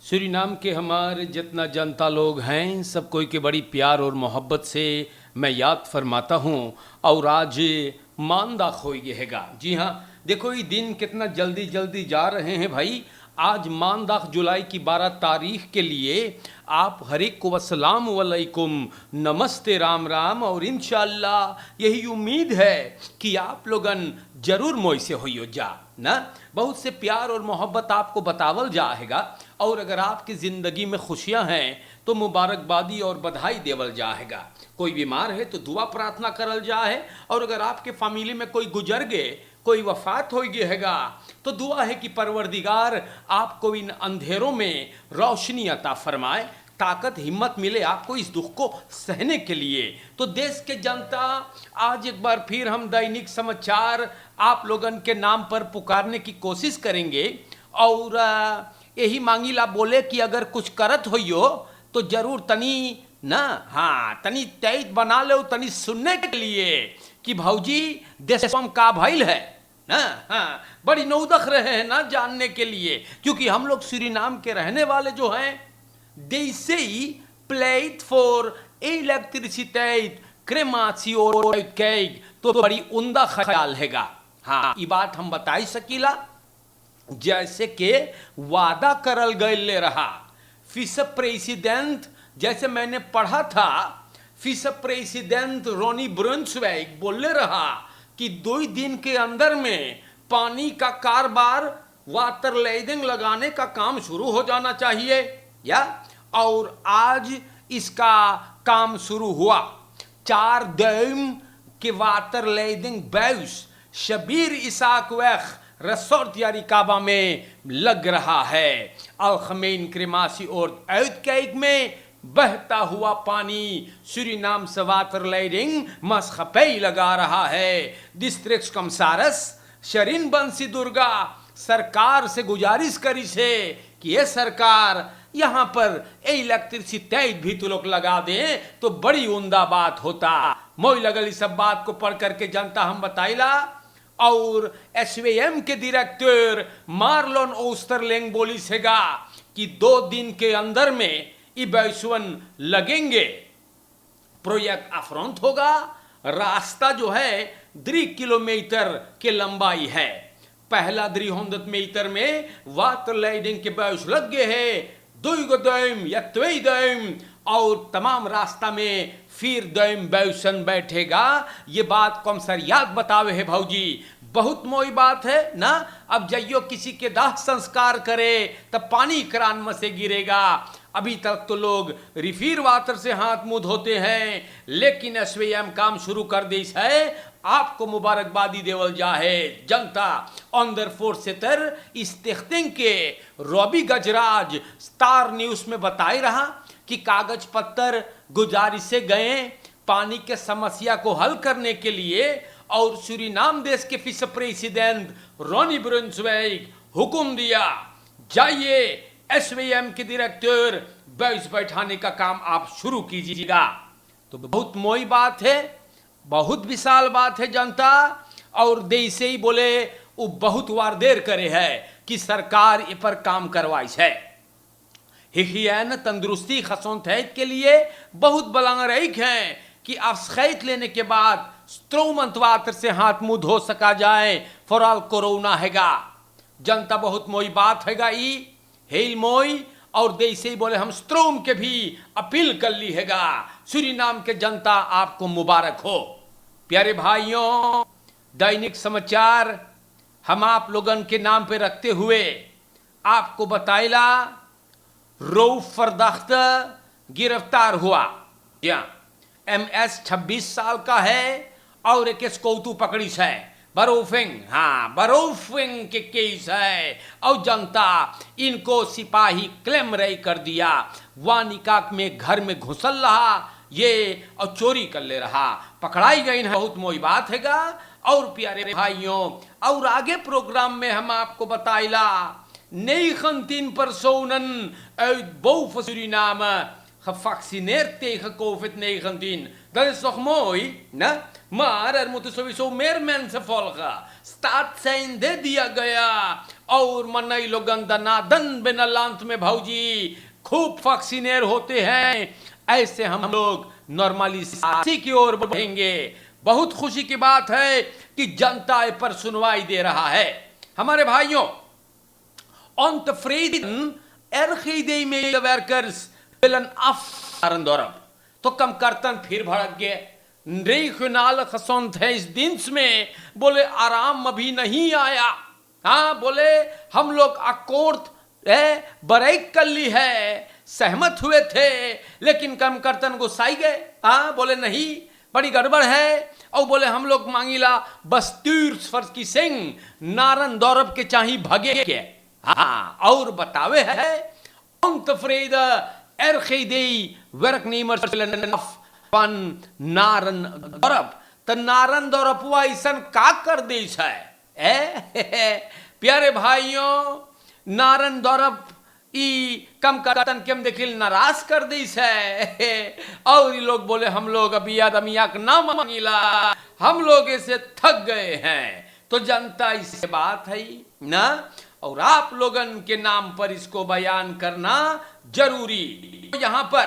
Suriname के हमारे जितना जनता लोग हैं सब कोई के बड़ी प्यार और मोहब्बत से मैं याद फरमाता हूँ। और आज मानदा खोई हैगा। जी हाँ, देखो ये दिन कितना जल्दी जल्दी जा रहे हैं भाई। आज मानदाख जुलाई की 12 तारीख के लिए आप हर एक को अस्सलाम वालेकुम, नमस्ते, राम राम। और इंशाअल्लाह यही उम्मीद है कि आप लोगन जरूर मोई से हो जा ना। बहुत से प्यार और मोहब्बत आपको बतावल जाएगा। और अगर आपकी ज़िंदगी में खुशियां हैं तो मुबारकबादी और बधाई देवल जाएगा। कोई बीमार है तो दुआ प्रार्थना करल जाए। और अगर आपके फैमिली में कोई गुजर गए, कोई वफात हो गई हैगा, तो दुआ है कि परवरदिगार आपको इन अंधेरों में रोशनी अता फरमाए, ताकत हिम्मत मिले आपको इस दुख को सहने के लिए। तो देश के जनता, आज एक बार फिर हम दैनिक समाचार आप लोगन के नाम पर पुकारने की कोशिश करेंगे। और यही मांगीला बोले कि अगर कुछ करत हो तो जरूर तनी ना, हाँ तनी तेज बना लो, तनी सुनने के लिए कि भौजी देश में का भइल है ना। हाँ, बड़ी नौदख रहे हैं ना जानने के लिए, क्योंकि हम लोग सूरीनाम के रहने वाले जो हैं, they say pleit for elektriciteit, crematie और केक, तो बड़ी उम्दा ख्याल हैगा। हाँ, ये बात हम बताई सकीला जैसे के वादा करल गए ले रहा फिस प्रेसिडेंट। जैसे मैंने पढ़ा था, फिस प्रेसिडेंट रोनी ब्रुन्सवेग बोले रहा कि 2 दिन के अंदर में पानी का कारोबार, वाटर लेडिंग लगाने का काम शुरू हो जाना चाहिए या। और आज इसका काम शुरू हुआ। 4 दम के वाटर लेडिंग बैस शबीर इसाक वैख रसोर्ट यारी काबा में लग रहा है। अलखमेन क्रेमासी और एडकैक में बहता हुआ पानी सूरीनाम से वाटर लेडिंग मसखपई लगा रहा है। डिस्ट्रिक्ट कमसारस शरीन बंसी दुर्गा सरकार से गुजारिश करी से कि ये सरकार यहाँ पर इलेक्ट्रिसिटी भी तो लोग लगा दें तो बड़ी उम्दा बात होता। मोई लगल इस सब बात को पढ़ करके जनता हम बताइला। और एसवीएम के डायरेक्टर मार्लोन ओस्टरलिंग बोली सेगा कि 2 दिन के अंदर में ये बैसवन लगेंगे। प्रोजेक्ट अफ्रंट होगा। रास्ता जो है 3 किलोमीटर के लंबाई है। पहला 300 मीटर में वाटर लाइडिंग के बैस लग गए हैं। 2 दम या 3 दम और तमाम रास्ता में फिर दम बैसन बैठेगा। ये बात कम सर याद बतावे है भौजी, बहुत मोई बात है ना। अब जाइयो किसी के दाह संस्कार करे तब पानी क्रान में से गिरेगा। अभी तक तो लोग रिफिर वाटर से हाथ मुंह धोते हैं, लेकिन एसवीएम काम शुरू कर दी है। आपको मुबारकबादी देवल जाहे जनता। ऑनर फोर्स से तर इस्तेख्तिंग के रॉबी गजराज स्टार न्यूज में बताई रहा कि कागज पत्तर गुजारिश से गए पानी के समस्या को हल करने के लिए। और सूरीनाम देश के फिस प्रेसिडेंट रोनी ब्रुन्सवेग हुक्म दिया, जाइए एसवीएम के डायरेक्टर बैस बैठाने का काम आप शुरू कीजिएगा। तो बहुत मोई बात है, बहुत विशाल बात है जनता। और देश से ही बोले वो बहुत वार देर करे है कि सरकार इस पर काम करवाई है। हिखियान तंदुरुस्ती खसोंत के लिए बहुत बलांग रही है कि अफसखैत लेने के बाद स्ट्रोमंत वाटर से हाथ मुंह धो सका जाए। फॉरल कोरोना हैगा। जनता बहुत मोई बात हैगा ई हेल मोई। और देश से ही बोले हम स्ट्रोम के भी अपील कर ली हैगा। सूरीनाम के जनता आपको मुबारक हो। प्यारे भाइयों, दैनिक समाचार हम आप लोगन के नाम पे रखते हुए आपको बताइला रऊफ फरदख्त गिरफ्तार हुआ। MS 26 साल का है और एक स्कौतू पकड़ी है बरोफिंग। हाँ, बरोफिंग के केस है। और जनता इनको सिपाही क्लेम रही कर दिया। वानिका में घर में घुसल रहा ये और चोरी कर ले रहा, पकड़ाई गई है। बहुत मोई बात हैगा। और प्यारे भाइयों, और आगे प्रोग्राम में हम आपको बताइला नई खंतीन पर सोनन बौफ Suriname gevaccineerd tegen COVID-19. Dat is toch mooi, ne? Maar er moeten sowieso meer mensen volgen. Start zijn दे दिया गया और मनई लोगन दनादन बेनालांत में भाऊजी खूब वैक्सीनेर होते हैं। ऐसे हम लोग नॉर्मलिटी की ओर बढ़ेंगे। बहुत खुशी की बात है कि जनता पर सुनवाई दे रहा है। हमारे भाइयों, ontevreden RGD medewerkers willen afvaren dorp. तो कम कर्तन फिर भड़क गए। regionale gezondheidsdienst में बोले आराम अभी नहीं आया। हाँ, बोले हम लोग अकोर्ड ब्रेक कर ली है, सहमत हुए थे, लेकिन कम कर्तन गुस्साई गए। हाँ, बोले नहीं, बड़ी गड़बड़ है। और बोले हम लोग मांगीला बस्तूर्सवर्कीसिंग नारन दौरब के चाही भगे के। हाँ, और बतावे है ontevreden RGD werknemers willen af van Narendorp। तो नारनदोरप ऐसा का कर दी है। प्यारे भाइयों, नारनदोरप कम कर्तन के हम देखिल नाराज कर दी है। और ये लोग बोले हम लोग अभी आदमिया का नाम मांगीला, हम लोग इसे थक गए हैं। तो जनता इससे बात है ना, और आप लोगन के नाम पर इसको बयान करना जरूरी। यहां पर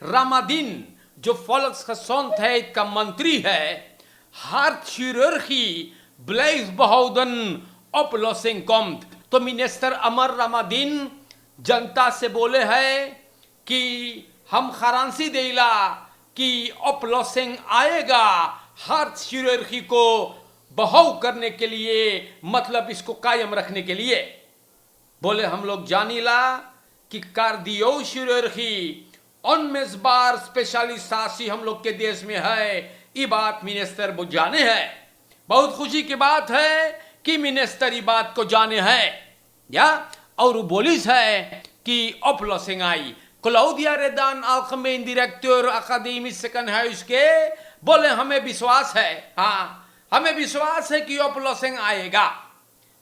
रामादीन जो volksgezondheid का मंत्री है, hartchirurgie blijft behouden oplossing komt। तो मिनिस्टर अमर रामादीन जनता से बोले हैं कि हम गारंटी देला कि oplossing आएगा hartchirurgie को बहाव करने के लिए, मतलब इसको कायम रखने के लिए। बोले हम लोग जानीला कि कार्डियोचिरुर्गी अनमेजबार स्पेशलिस्टासी हम लोग के देश में है। ये बात मिनिस्टर वो जाने है। बहुत खुशी की बात है कि मिनिस्टर ये बात को जाने है या। और बोलिस है कि oplossing आई। क्लाउडिया रेदान अल्कमेन डायरेक्टर अकादमी सेकंड है उसके, बोले हमें विश्वास है। हाँ, हमें विश्वास है कि oplossing आएगा।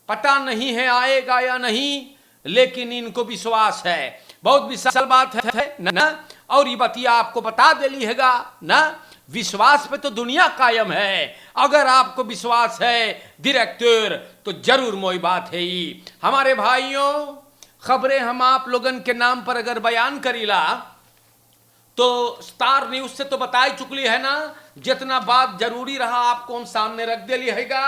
पता नहीं है आएगा या नहीं, लेकिन इनको विश्वास है। बहुत विशाल बात है ना। और ये बतिया आपको बता देली हैगा ना, विश्वास पे तो दुनिया कायम है। अगर आपको विश्वास है डायरेक्टर, तो जरूर मोई बात है ही। हमारे भाइयों, खबरें हम आप लोगन के नाम पर अगर बयान करीला तो स्टार न्यूज से तो बता ही चुकली है ना। जितना बात जरूरी रहा आपको हम सामने रख देली हैगा।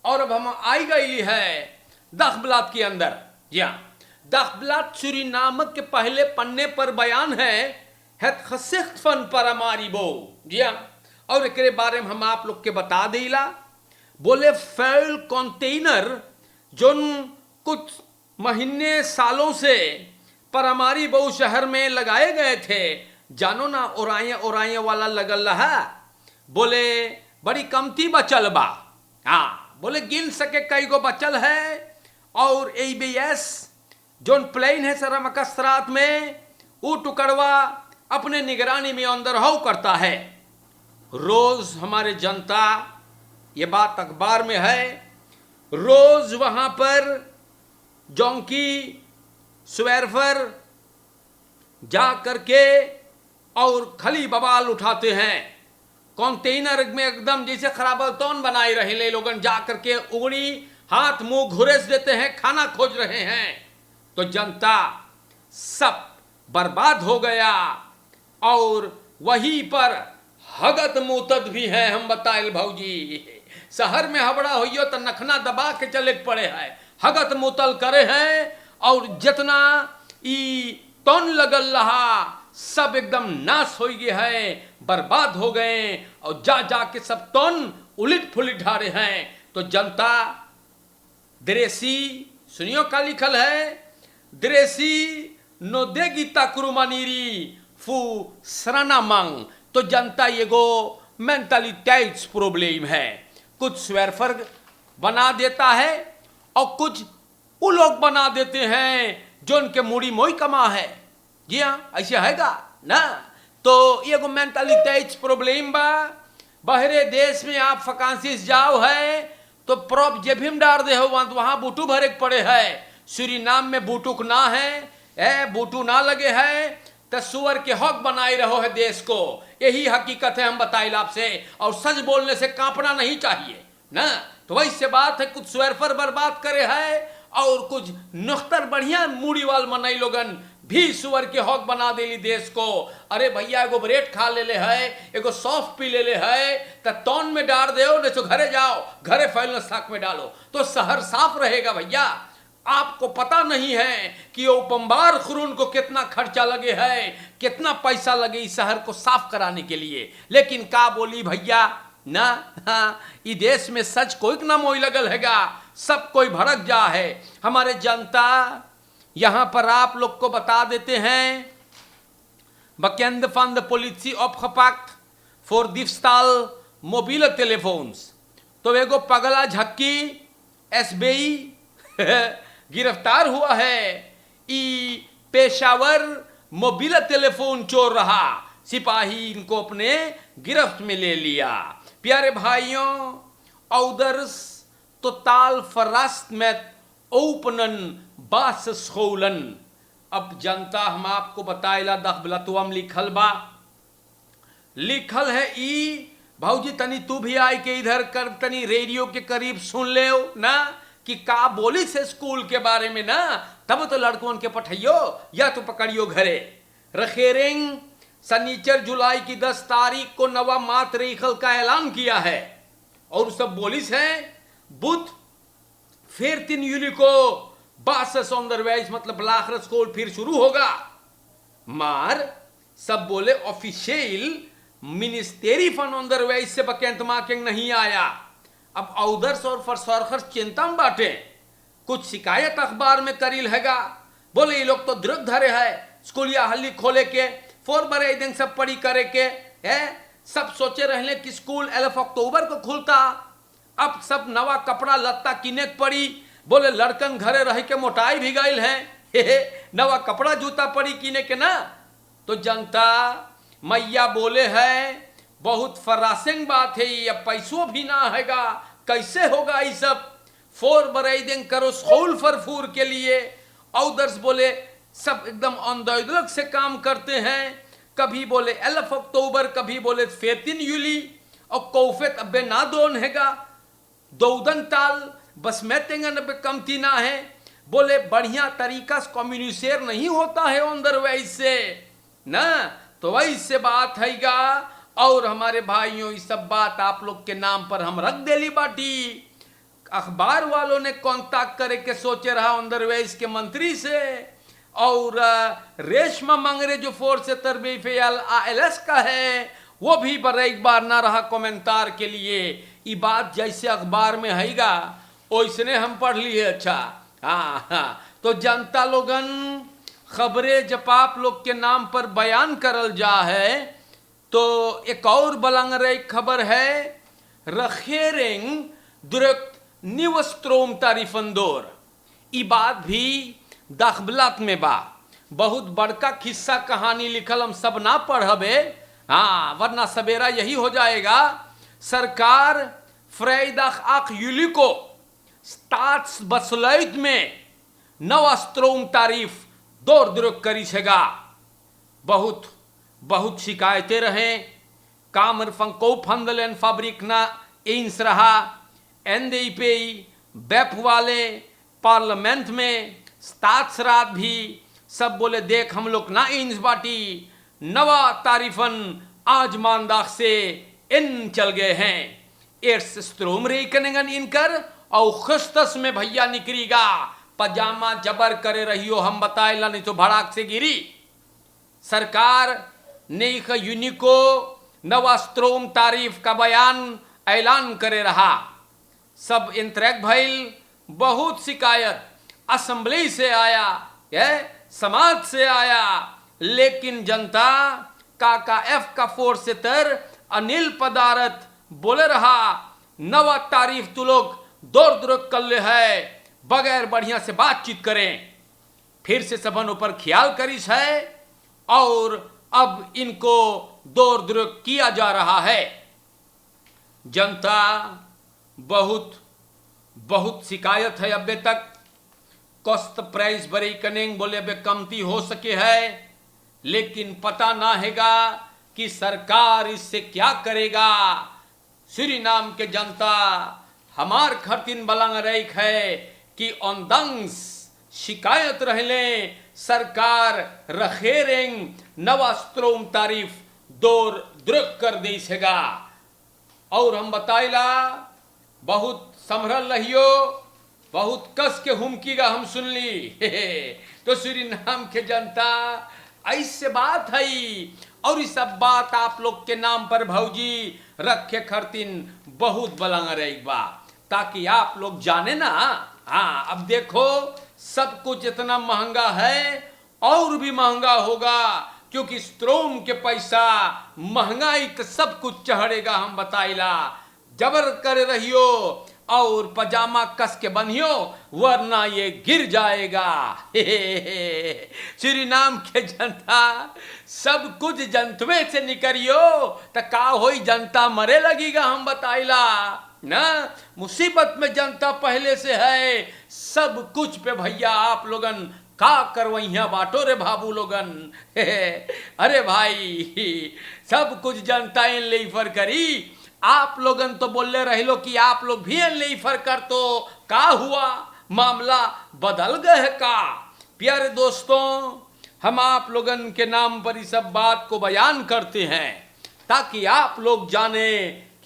और अब हम आई गई है दखबलात के अंदर। जी हाँ, दखबलात सूरीनाम के पहले पन्ने पर बयान है het gezicht van Paramaribo। जी हाँ, और एक बारे में हम आप लोग के बता देला। बोले फैल कंटेनर जो कुछ महीने सालों से पारामारीबो शहर में लगाए गए थे, जानो ना, ओराया वाला लगल रहा। बोले बड़ी कमती बचल बा। हाँ, बोले गिन सके कई गो बचल है। और ABS जोन प्लेन है सरा मकसरात में, वो टुकड़वा अपने निगरानी में अंदर हो करता है। रोज हमारे जनता, ये बात अखबार में है, रोज वहां पर जोंकी स्वेरफर जा करके और खली बवाल उठाते हैं। कंटेनर में एकदम जैसे खराबलतौन बनाए रहे ले लोगन, जा करके उंगली हाथ मुंह घुरेस देते हैं, खाना खोज रहे हैं। तो जनता सब बर्बाद हो गया। और वहीं पर हगत मुतद भी है। हम बताए भौजी, शहर में हबड़ा होइयो तो नखना दबा के चले पड़े है, हगत मुतल करे हैं। और जितना ई तन लगल रहा सब एकदम नाश हो गए हैं, बर्बाद हो गए। और जा जाके सब तन उलिट फुलिट ढारे हैं। तो जनता द्रेसी सुनियो का लिखल है, द्रेसी नोदेगी तकरुमानीरी फू सराना मांग। तो जनता ये गो मेंटलिटीज प्रॉब्लम है। कुछ स्वेरफर बना देता है और कुछ वो लोग बना देते हैं जो उनके मुड़ी मोई कमा है। जी हाँ, ऐसे हैगा ना। तो ये गो मेंटलिटीज प्रॉब्लम बा। बहरे देश में आप फकांसिस जाओ है तो प्रॉप जेबिम डार दे हो, वहां बूटू भरे पड़े है। सूरीनाम में बूटुक ना है, बूटू ना लगे है। तो सुअर के हक बनाए रहो है देश को। यही हकीकत है, हम बताइल आपसे। और सच बोलने से कांपना नहीं चाहिए ना। तो वही से बात है, कुछ स्वर पर बर्बाद करे है और कुछ नुख्तर बढ़िया मूड़ी वाल मनाई लोगन भी सुअर के हक बना देली देश को। अरे भैया एगो ब्रेड खा ले है, एगो सॉफ्ट पी ले है, तो तौन में डाल दो, नहीं तो घरे जाओ, घरे फैलने साक में डालो तो शहर साफ रहेगा। भैया आपको पता नहीं है कि वो बम्बार खुरून को कितना खर्चा लगे है, कितना पैसा लगे इस शहर को साफ कराने के लिए। लेकिन का बोली भैया ना, हाँ, इस देश में सच कोई ना मोई लगल हैगा, सब कोई भड़क जा है। हमारे जनता यहां पर आप लोग को बता देते हैं, bekende van de politie opgepakt voor diefstal mobiele telefoons। तो एगो पगला झक्की एसबीआई गिरफ्तार हुआ है। ई पेशावर मोबिल टेलीफोन चोर रहा, सिपाही इनको अपने गिरफ्त में ले लिया। प्यारे भाइयों, औदर्स तो ताल फरास्त में ओपनन बास scholen। अब जनता हम आपको बताइला दखबलतुअम लिखल बा, लिखल है ई भाऊजी तनी तू भी आई के इधर कर, तनी रेडियो के करीब सुन ले ना कि का बोली से स्कूल के बारे में ना, तब तो लड़कों के पठाइयो या तो पकड़ियो घरे। रखेरेंग सनीचर जुलाई की 10 तारीख को नवा मातरीखल का ऐलान किया है और सब बोलिस है बुध फिर 3 यूली को बास onderwijs मतलब लाखर स्कूल फिर शुरू होगा। मार सब बोले ऑफिशियल मिनिस्टेरी फन onderwijs से बकेंट मार्किंग नहीं आया। अब औदर्स और फरसरखर चिंता में बाटे, कुछ शिकायत अखबार में करील हैगा, बोले ये लोग तो दृढ़ धरे है स्कूलिया हल्ली खोले के, फोर बरे दिन सब पढ़ी करे के है। सब सोचे रहले कि स्कूल 11 अक्टूबर को खुलता, अब सब नवा कपड़ा लत्ता किने पड़ी, बोले लड़कन घरे रह के मोटाई भी गई है, नवा कपड़ा जूता पड़ी किने के ना। तो जनता मैया बोले है बहुत फरासिंग बात है, ये पैसों भी ना हैगा, कैसे होगा ये सब, फोर बरे दिन करो स्कूल फरफूर के लिए। औदर्स बोले सब एकदम आंदोलन से काम करते हैं, कभी बोले 11 अक्टूबर, कभी बोले 3 यूली, और कौफेत अबे ना दोन हैगा दौदन ताल बस मैं तेंगन पे कमती ना है। बोले बढ़िया तरीका से कम्युनिकेट नहीं होता है onderwijs से ना, तो वही से बात हैगा। और हमारे भाइयों ये सब बात आप लोग के नाम पर हम रख देली बाटी। अखबार वालों ने कांटेक्ट करे के सोचे रहा onderwijs के मंत्री से, और रेशमा मंगरे जो फोर्स तरबीफेल ALS का है वो भी बड़े एक बार ना रहा कमेंटार के लिए। ये बात जैसे अखबार में हैगा वैसने हम पढ़ लिए। अच्छा हाँ हाँ, तो जनता लोगन खबरें जब आप लोग के नाम पर बयान करल जा है, तो एक और बलंगरे खबर है रखेरेंग दुरक्त न्यूस्ट्रोम तारीफंदोर। ई बात भी दखबलत में बा, बहुत बड़का किस्सा कहानी लिखल, हम सब ना पढ़बे हाँ, वरना सवेरा यही हो जाएगा। सरकार फ्राइडग 8 यूली को स्टाट्सबesluit में नवा स्ट्रोम तारीफ दौर दुरुक करी छेगा। बहुत बहुत शिकायतें रहे, कामर फंको फंदलन फाब्रिक ना इंस रहा, NDP बैप वाले पार्लियामेंट में स्टाट्सरात भी सब बोले देख हम लोग ना इंस बाटी, नवा तारीफन आज मानदाख से इन चल गए हैं। एर्स स्ट्रोम रेकनेगन इनकर और खुस्तस में भैया निकरीगा, पजामा जबर करे रहियो हम बताएला नहीं तो भड़ाक से गिरी। सरकार ने यूनिको नवा स्ट्रोम तारीफ का बयान ऐलान करे रहा, सब इंतरेक भइल, बहुत शिकायत असेंबली से आया, समाज से आया, लेकिन जनता काका एफ का फोर्स से तर अनिल पदारत बोले रहा नवा तारीफ तू लोग दौर दुरुक कर ले है, बगैर बढ़िया से बातचीत करें। फिर से सबन ऊपर ख्याल करिस है और अब इनको दौर दुरुक किया जा रहा है। जनता बहुत बहुत शिकायत है अबे तक, कॉस्ट प्राइस बड़ी कनेंग बोले अबे कमती हो सके है, लेकिन पता ना हैगा कि सरकार इससे क्या करेगा। सूरीनाम के जनता हमार खरतीन बलंग रही है कि औंदंस शिकायत रहले सरकार रखेरेंग नवा स्त्रोम तारीफ दौर द्रुक कर दी सेगा। और हम बताइला बहुत संभरल रहियो, बहुत कस के हुमकीगा हम सुन ली। तो सूरीनाम के जनता ऐसे बात है, और ये सब बात आप लोग के नाम पर भौजी रखे खरतीन बहुत बलंग रही बा, ताकि आप लोग जाने ना। हाँ, अब देखो सब कुछ इतना महंगा है और भी महंगा होगा, क्योंकि स्त्रोम के पैसा महंगाई तो सब कुछ चढ़ेगा। हम बताइला जबर कर रहियो और पजामा कस के बनियो, वरना ये गिर जाएगा। सूरीनाम के जनता सब कुछ जनतवे से निकरियो तो का होई, जनता मरे लगेगा। हम बताइला ना, मुसीबत में जनता पहले से है। सब कुछ पे भैया आप लोगन का करवैया बाटो रे बाबू लोगन। अरे भाई सब कुछ जनता इन ले फर करी। आप लोगन तो बोले रह लो कि आप लोग भी इन ले फर कर, तो का हुआ, मामला बदल गए का। प्यारे दोस्तों, हम आप लोगन के नाम पर इस सब बात को बयान करते हैं ताकि आप लोग जाने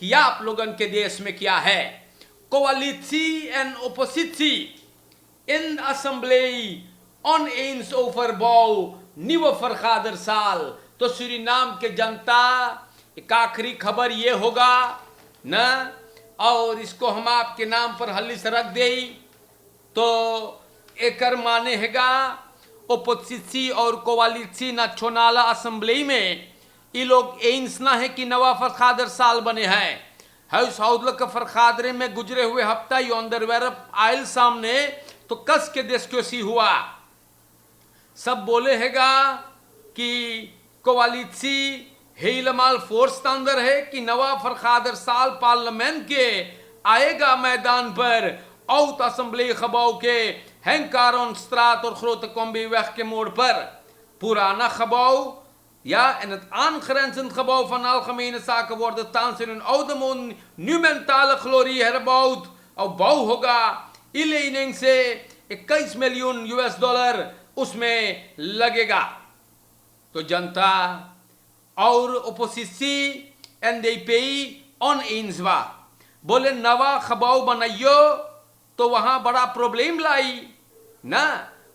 कि आप लोगन के देश में क्या है। कोalitie en oppositie in de assemblee oneens over bouw nieuwe vergaderzaal। तो सूरीनाम के जनता एक आखिरी खबर ये होगा न, और इसको हम आपके नाम पर हल्ली से रख दे, तो एकर माने हैगा ओपोजिसी और कोवालिसी नाशनल असेंबली में ये लोग एंस ना है कि नवा फरखादर साल बने हैं। हाउस हाउदल के फरखादरे में गुजरे हुए हफ्ता ये अंदरवेर आयल सामने, तो कस के देश क्यों सी हुआ। सब बोले हैगा कि कोवालिसी हेलमाल फोर्स अंदर है कि नवा फरखादर साल पार्लियामेंट के आएगा मैदान पर, औत असेंबली खबाव के हैंकारोन स्त्रात और खरोत कॉम्बी वह के मोड़ पर पुराना खबाव ja, en het aangrenzend gebouw van Algemene Zaken worden thans in een oude monumentale glorie herbouwd और बऊ होगा। ई लेनिंग से 21 मिलियन US डॉलर उसमें लगेगा। तो जनता और ओपोजिसी NDP oneens वा बोले नवा खबाव बनाइयो, तो वहां बड़ा प्रॉब्लम लाई ना,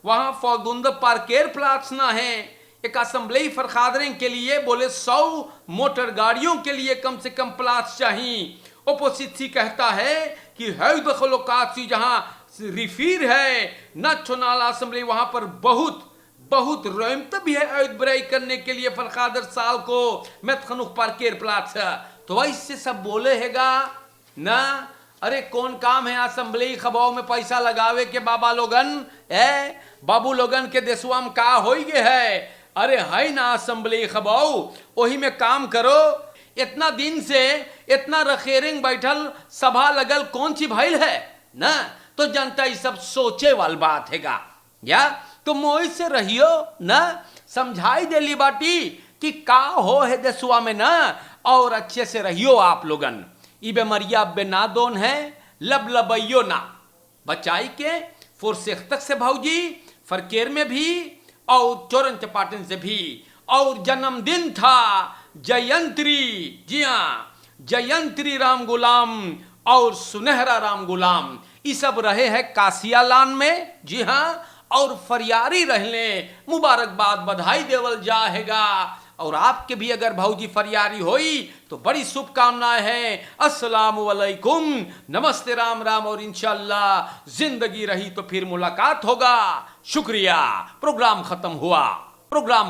वहां फौगुंद पार्केर प्लाट्स ना है। एक असेंबली फरखादरिंग के लिए बोले 100 मोटर गाड़ियों के लिए कम से कम प्लाट्स चाहिए। ओपोजिसी कहता है कि है जहां रिफीर है नेशनल असेंबली, वहां पर बहुत बहुत रहमत भी है अयुद्ध ब्रेक करने के लिए फरखादर साल को मैं खनुख पार्केर प्लाट्स है। तो वैसे सब बोले हैगा ना, अरे कौन काम है असेंबली खबाव में पैसा लगावे के बाबा लोगन बाबू लोगन के देशवा में का हो गए है। अरे है ना असेंबली खबाव, वही में काम करो। इतना दिन से इतना रखेरिंग बैठल सभा लगल कौन सी भइल है ना, तो जनता ये सब सोचे वाली बात हैगा। या तो मोई से रहियो ना, समझाई देली बाटी कि का हो है देशवा में ना, और अच्छे से रहियो आप लोगन। ई बेमरिया बेनादोन है, लब लबइयो ना, बचाई के फुरसेख तक से भौजी फरकेर में भी और चोरन चपाटन से भी। और जन्मदिन था जयंत्री, जी हाँ जयंत्री राम गुलाम और सुनहरा राम गुलाम, ये सब रहे हैं कासियालान में, जी हाँ, और फरियारी रहने मुबारकबाद बधाई देवल जाएगा। और आपके भी अगर भौजी फरियारी होई तो बड़ी शुभकामनाएं हैं। अस्सलाम वालेकुम, नमस्ते, राम राम, और इंशाअल्लाह जिंदगी रही तो फिर मुलाकात होगा। शुक्रिया। प्रोग्राम खत्म हुआ। प्रोग्राम